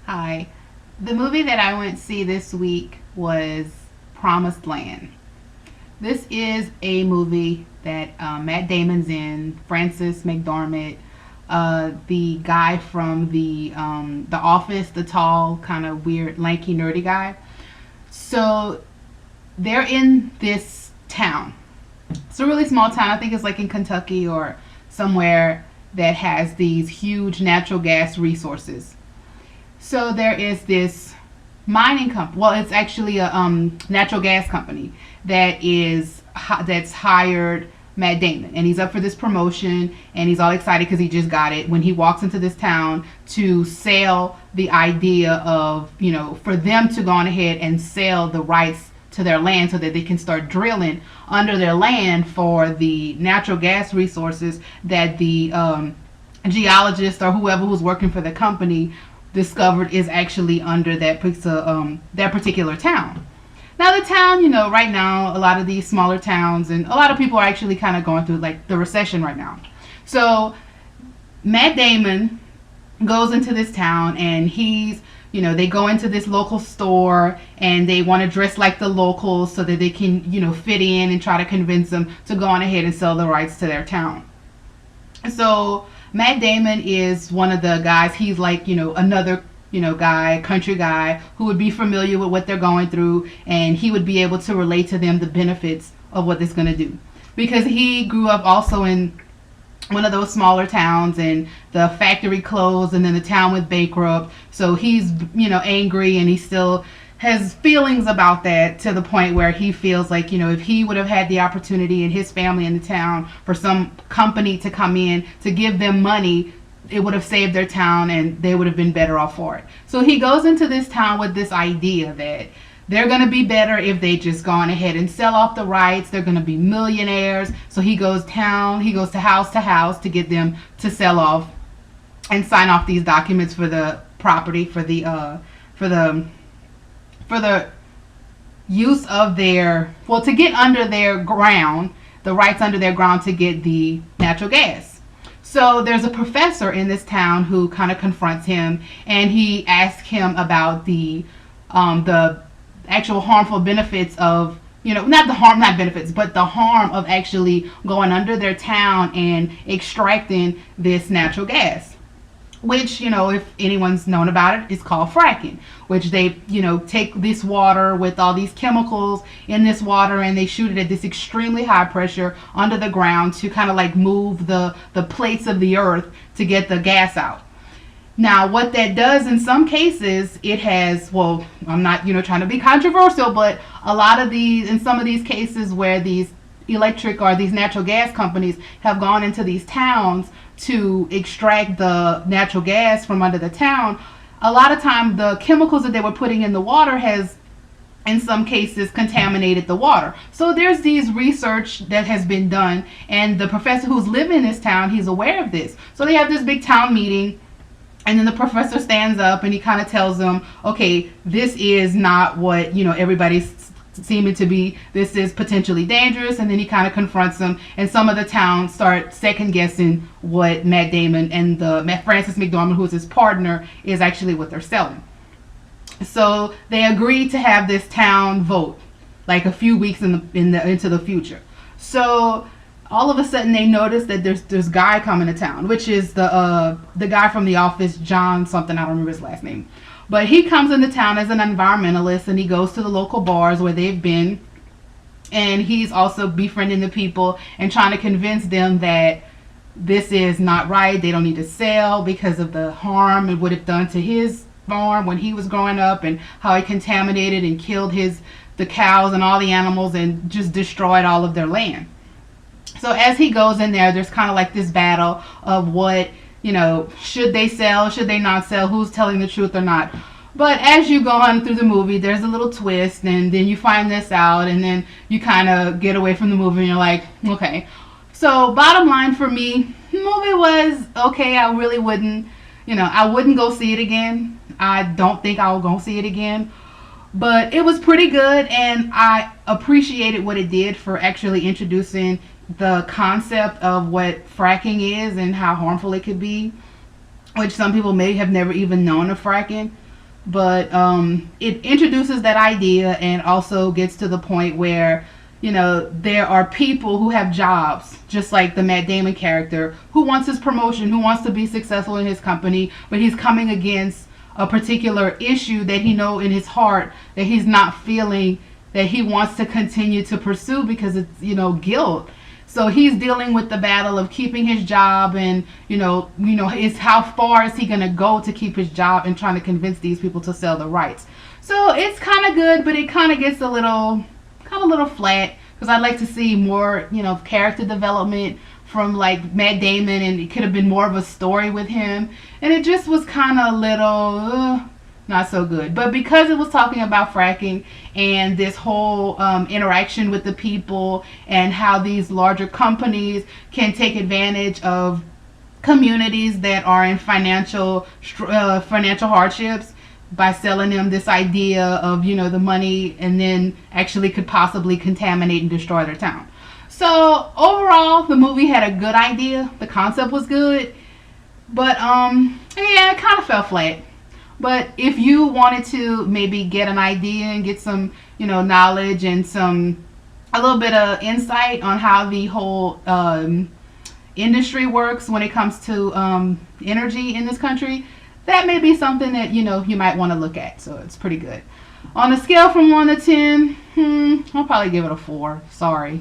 Hi. The movie that I went to see this week was Promised Land. This is a movie that Matt Damon's in, Francis McDormand, the guy from the Office, the tall, kind of weird, lanky, nerdy guy. So they're in this town. It's a really small town. I think it's like in Kentucky or somewhere that has these huge natural gas resources. So there is this mining company. Well, it's actually a natural gas company that's hired Matt Damon, and he's up for this promotion, and he's all excited because he just got it. When he walks into this town to sell the idea of for them to go on ahead and sell the rights to their land so that they can start drilling under their land for the natural gas resources that the geologist or whoever who's working for the company discovered is actually under that particular town. Now the town, right now a lot of these smaller towns and a lot of people are actually kind of going through like the recession right now. So Matt Damon goes into this town and they go into this local store and they want to dress like the locals so that they can, fit in and try to convince them to go on ahead and sell the rights to their town. So Matt Damon is one of the guys. He's like, another, guy, country guy who would be familiar with what they're going through, and he would be able to relate to them the benefits of what it's going to do. Because he grew up also in one of those smaller towns, and the factory closed, and then the town went bankrupt. So he's, angry, and he still has feelings about that to the point where he feels like, if he would have had the opportunity and his family in the town for some company to come in to give them money, it would have saved their town and they would have been better off for it. So he goes into this town with this idea that they're going to be better if they just go on ahead and sell off the rights. They're going to be millionaires. So he goes to house to get them to sell off and sign off these documents for the property, for the use of to get under their ground, the rights under their ground to get the natural gas. So there's a professor in this town who kind of confronts him, and he asks him about the actual harmful benefits of, not benefits, but the harm of actually going under their town and extracting this natural gas, which, if anyone's known about it, is called fracking, which they, take this water with all these chemicals in this water and they shoot it at this extremely high pressure under the ground to kind of like move the plates of the earth to get the gas out. Now, what that does in some cases, it has, well, I'm not, trying to be controversial, but in some of these cases where these electric or these natural gas companies have gone into these towns to extract the natural gas from under the town, a lot of time the chemicals that they were putting in the water has in some cases contaminated the water. So there's these research that has been done, and the professor who's living in this town, he's aware of this. So they have this big town meeting, and then the professor stands up and he kind of tells them, okay, this is not what, everybody's seeming to be. This is potentially dangerous. And then he kind of confronts them, and some of the towns start second guessing what Matt Damon and Francis McDormand, who is his partner, is actually what they're selling. So they agreed to have this town vote like a few weeks into the future. So all of a sudden they notice that there's guy coming to town, which is the guy from the Office, John something, I don't remember his last name. But he comes into town as an environmentalist, and he goes to the local bars where they've been, and he's also befriending the people and trying to convince them that this is not right. They don't need to sell because of the harm it would have done to his farm when he was growing up, and how he contaminated and killed the cows and all the animals and just destroyed all of their land. So as he goes in there, there's kind of like this battle of what, should they sell, should they not sell, who's telling the truth or not. But as you go on through the movie, there's a little twist, and then you find this out, and then you kind of get away from the movie, and you're like, okay. So bottom line for me, the movie was okay. I really wouldn't, I wouldn't go see it again. I don't think I'll go see it again. But it was pretty good, and I appreciated what it did for actually introducing the concept of what fracking is and how harmful it could be, which some people may have never even known of fracking. but it introduces that idea and also gets to the point where there are people who have jobs, just like the Matt Damon character, who wants his promotion, who wants to be successful in his company, but he's coming against a particular issue that he know in his heart that he's not feeling, that he wants to continue to pursue because it's guilt. So he's dealing with the battle of keeping his job, and is how far is he going to go to keep his job and trying to convince these people to sell the rights. So it's kind of good, but it kind of gets a little flat, because I'd like to see more character development from like Matt Damon, and it could have been more of a story with him, and it just was kind of little not so good. But because it was talking about fracking and this whole interaction with the people and how these larger companies can take advantage of communities that are in financial hardships by selling them this idea of the money, and then actually could possibly contaminate and destroy their town. So overall, the movie had a good idea. The concept was good, but yeah, it kind of fell flat. But if you wanted to maybe get an idea and get some knowledge and a little bit of insight on how the whole industry works when it comes to energy in this country, that may be something that you might want to look at. So it's pretty good. On a scale from 1 to 10, I'll probably give it a 4. Sorry.